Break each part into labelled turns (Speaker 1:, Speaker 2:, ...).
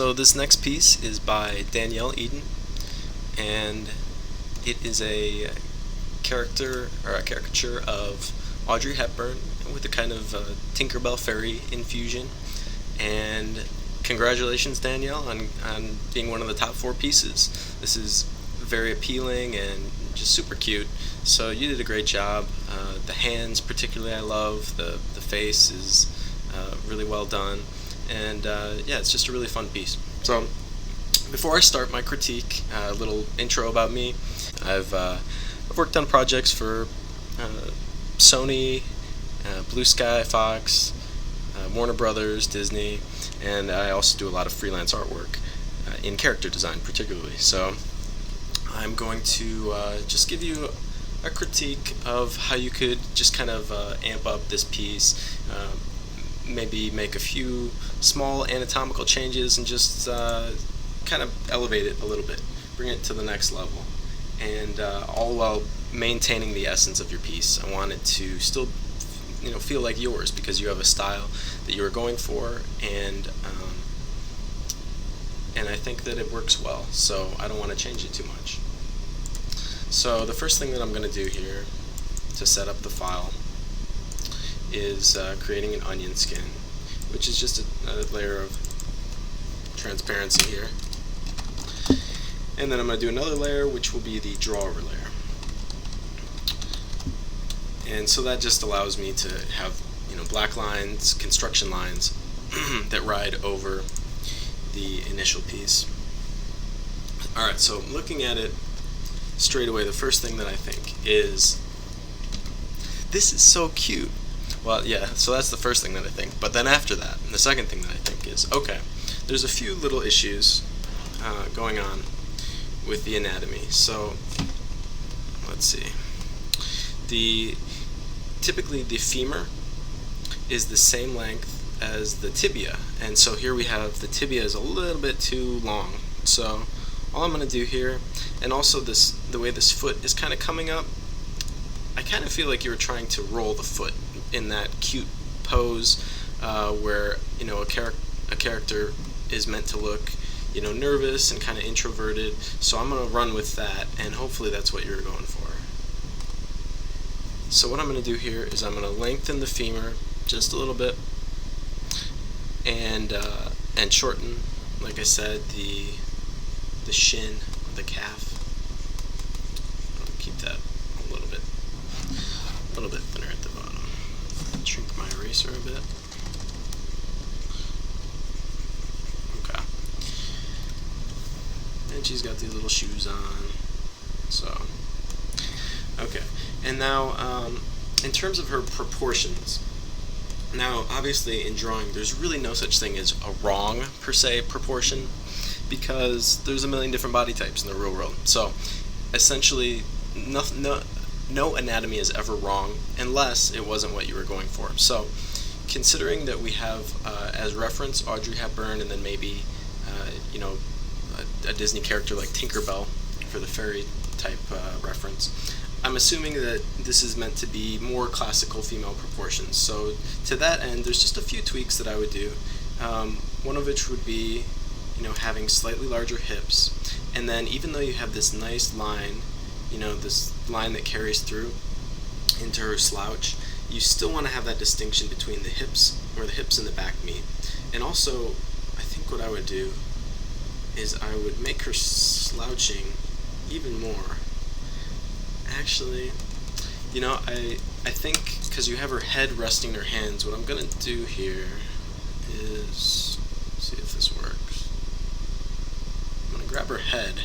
Speaker 1: So this next piece is by Danielle Eden, and it is a character or a caricature of Audrey Hepburn with a kind of Tinkerbell fairy infusion. And congratulations, Danielle, on being one of the top 4 pieces. This is very appealing and just super cute. So you did a great job. The hands, particularly, I love. The face is really well done. And yeah, it's just a really fun piece. So before I start my critique, a little intro about me. I've worked on projects for Sony, Blue Sky, Fox, Warner Brothers, Disney, and I also do a lot of freelance artwork in character design particularly. So I'm going to just give you a critique of how you could just kind of amp up this piece, maybe make a few small anatomical changes and just kind of elevate it a little bit, bring it to the next level, and all while maintaining the essence of your piece. I want it to still feel like yours because you have a style that you are going for, and I think that it works well, so I don't want to change it too much. So the first thing that I'm going to do here to set up the file is creating an onion skin, which is just a layer of transparency here. And then I'm going to do another layer, which will be the draw over layer. And so that just allows me to have black lines, construction lines that ride over the initial piece. Alright, so looking at it straight away, the first thing that I think is, this is so cute. Well, yeah, so that's the first thing that I think. But then after that, the second thing that I think is, okay, there's a few little issues going on with the anatomy. So, let's see. Typically the femur is the same length as the tibia, and so here we have the tibia is a little bit too long. So all I'm going to do here, and also the way this foot is kind of coming up, I kind of feel like you were trying to roll the foot in that cute pose where a character is meant to look nervous and kind of introverted. So I'm going to run with that, and hopefully that's what you're going for. So what I'm going to do here is I'm going to lengthen the femur just a little bit, and shorten, like I said, the shin, the calf. I'll keep that a little bit thinner at the bottom. Shrink my eraser a bit. Okay. And she's got these little shoes on. So, okay. And now, in terms of her proportions, now obviously in drawing there's really no such thing as a wrong, per se, proportion, because there's a million different body types in the real world. So essentially no anatomy is ever wrong unless it wasn't what you were going for. So considering that we have as reference Audrey Hepburn, and then maybe a Disney character like Tinkerbell for the fairy type reference, I'm assuming that this is meant to be more classical female proportions. So to that end, there's just a few tweaks that I would do. One of which would be, having slightly larger hips, and then even though you have this nice line, this line that carries through into her slouch, you still want to have that distinction between the hips, where the hips and the back meet. And also, I think what I would do is I would make her slouching even more. Actually, I think because you have her head resting in her hands, what I'm going to do here is, see if this works. I'm going to grab her head,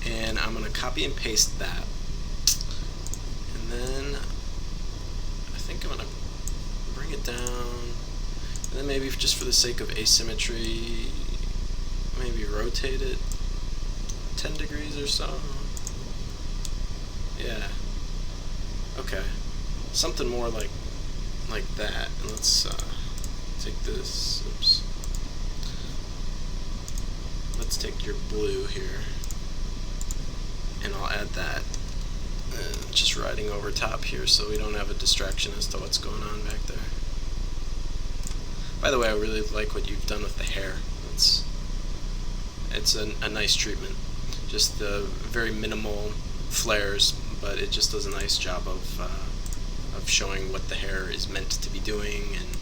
Speaker 1: and I'm going to copy and paste that. And then I think I'm going to bring it down, and then maybe just for the sake of asymmetry, maybe rotate it 10 degrees or so. Yeah. Okay. Something more like that. And let's take this. Oops. Let's take your blue here, and I'll add that. Just riding over top here, so we don't have a distraction as to what's going on back there. By the way, I really like what you've done with the hair. It's a nice treatment. Just the very minimal flares, but it just does a nice job of showing what the hair is meant to be doing, and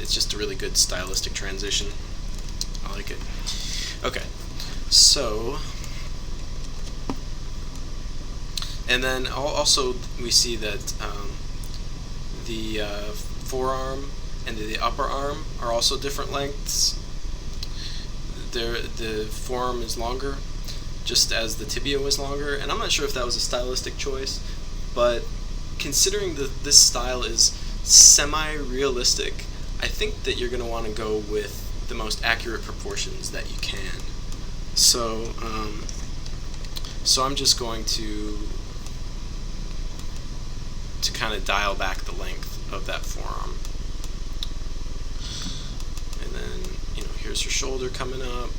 Speaker 1: it's just a really good stylistic transition. I like it. Okay, so, and then also we see that the forearm and the upper arm are also different lengths. The forearm is longer, just as the tibia was longer, and I'm not sure if that was a stylistic choice, but considering that this style is semi-realistic, I think that you're going to want to go with the most accurate proportions that you can. So, so I'm just going to kind of dial back the length of that forearm. And then, here's her shoulder coming up.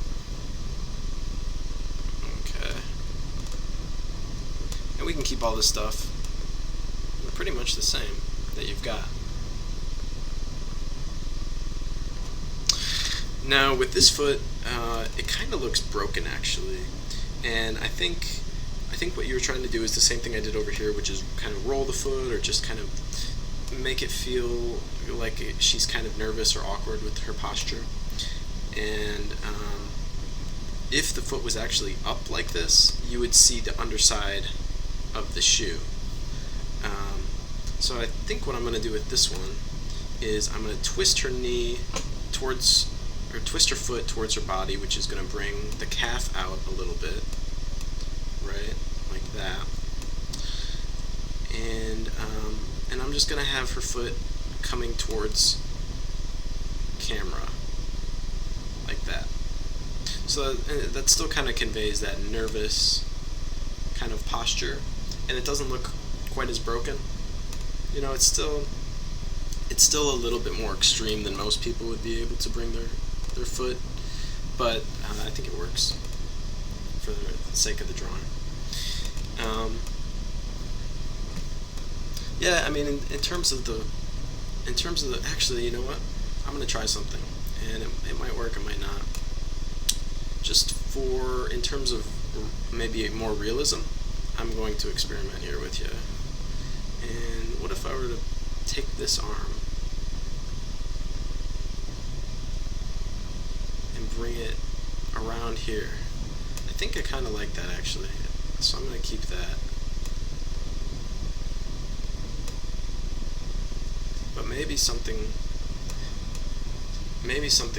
Speaker 1: Okay. And we can keep all this stuff pretty much the same that you've got. Now with this foot, it kind of looks broken actually, and I think what you're trying to do is the same thing I did over here, which is kind of roll the foot or just kind of make it feel like she's kind of nervous or awkward with her posture. And if the foot was actually up like this, you would see the underside of the shoe. So I think what I'm going to do with this one is I'm going to twist her knee towards, or twist her foot towards her body, which is going to bring the calf out a little bit, right, like that. And I'm just going to have her foot coming towards camera, like that. So that still kind of conveys that nervous kind of posture, and it doesn't look quite as broken. It's still a little bit more extreme than most people would be able to bring their foot, but I think it works for the sake of the drawing. Yeah, I mean, in terms of the actually, you know what? I'm gonna try something, and it might work, it might not. Just in terms of maybe more realism, I'm going to experiment here with you. And what if I were to take this arm and bring it around here? I think I kind of like that actually, so I'm going to keep that. But maybe something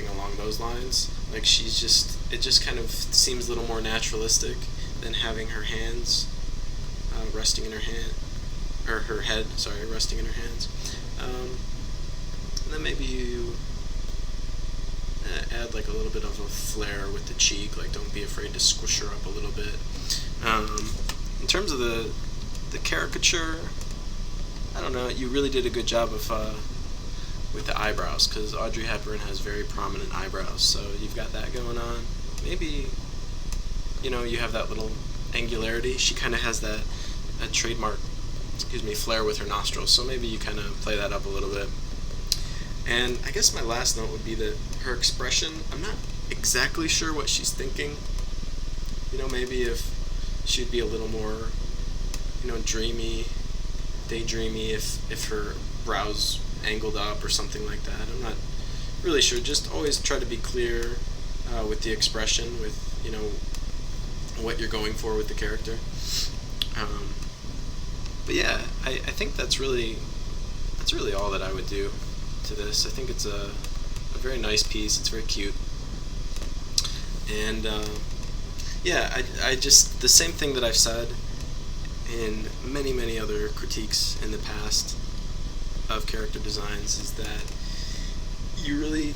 Speaker 1: along those lines, like it just kind of seems a little more naturalistic than having her hands resting in her hand, or her head, sorry, resting in her hands. And then maybe you add like a little bit of a flare with the cheek, like don't be afraid to squish her up a little bit. In terms of the caricature, I don't know, you really did a good job of with the eyebrows, because Audrey Hepburn has very prominent eyebrows, so you've got that going on. Maybe, you have that little angularity. She kind of has that trademark, flare with her nostrils, so maybe you kind of play that up a little bit. And I guess my last note would be that her expression, I'm not exactly sure what she's thinking. Maybe if she'd be a little more, dreamy, daydreamy, if her brows angled up or something like that. I'm not really sure. Just always try to be clear with the expression, with what you're going for with the character. But yeah, I think that's really all that I would do to this. I think it's a very nice piece. It's very cute, and yeah, I just, the same thing that I've said in many other critiques in the past of character designs is that you really,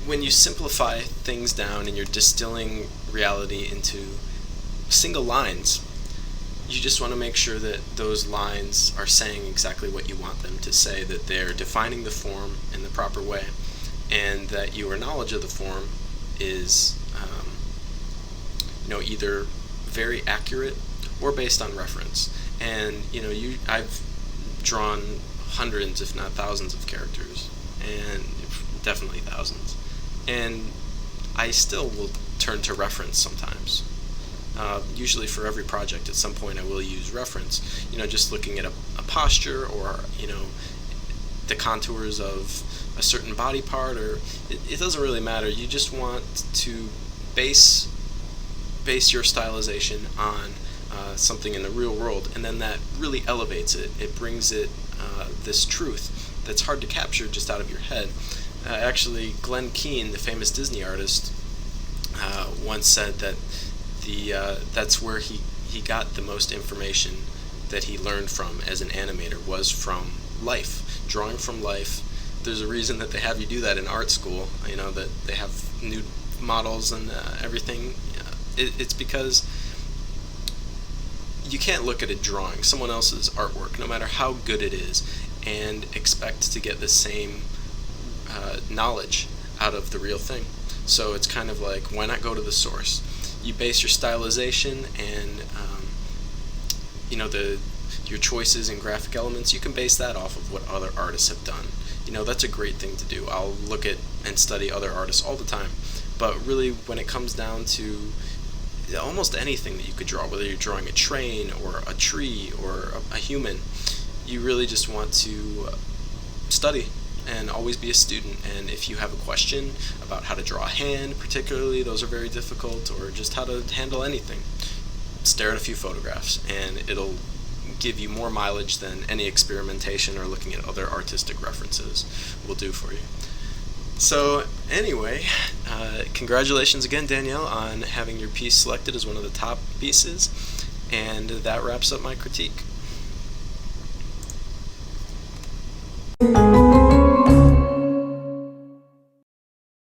Speaker 1: when you simplify things down and you're distilling reality into single lines, you just want to make sure that those lines are saying exactly what you want them to say, that they're defining the form in the proper way, and that your knowledge of the form is either very accurate or based on reference. And I've drawn hundreds, if not thousands, of characters, and definitely thousands. And I still will turn to reference sometimes. Usually for every project, at some point I will use reference. Just looking at a posture, or the contours of a certain body part, or it doesn't really matter. You just want to base your stylization on something in the real world, and then that really elevates it. It brings it this truth that's hard to capture just out of your head. Actually, Glenn Keane, the famous Disney artist, once said that that's where he got the most information that he learned from as an animator, was from life, drawing from life. There's a reason that they have you do that in art school, that they have nude models and everything. It's because you can't look at a drawing, someone else's artwork, no matter how good it is, and expect to get the same knowledge out of the real thing. So it's kind of like, why not go to the source? You base your stylization and your choices in graphic elements. You can base that off of what other artists have done. That's a great thing to do. I'll look at and study other artists all the time. But really, when it comes down to almost anything that you could draw, whether you're drawing a train or a tree or a human, you really just want to study and always be a student. And if you have a question about how to draw a hand, particularly, those are very difficult, or just how to handle anything, stare at a few photographs, and it'll give you more mileage than any experimentation or looking at other artistic references will do for you. So anyway, congratulations again, Danielle, on having your piece selected as one of the top pieces, and that wraps up my critique.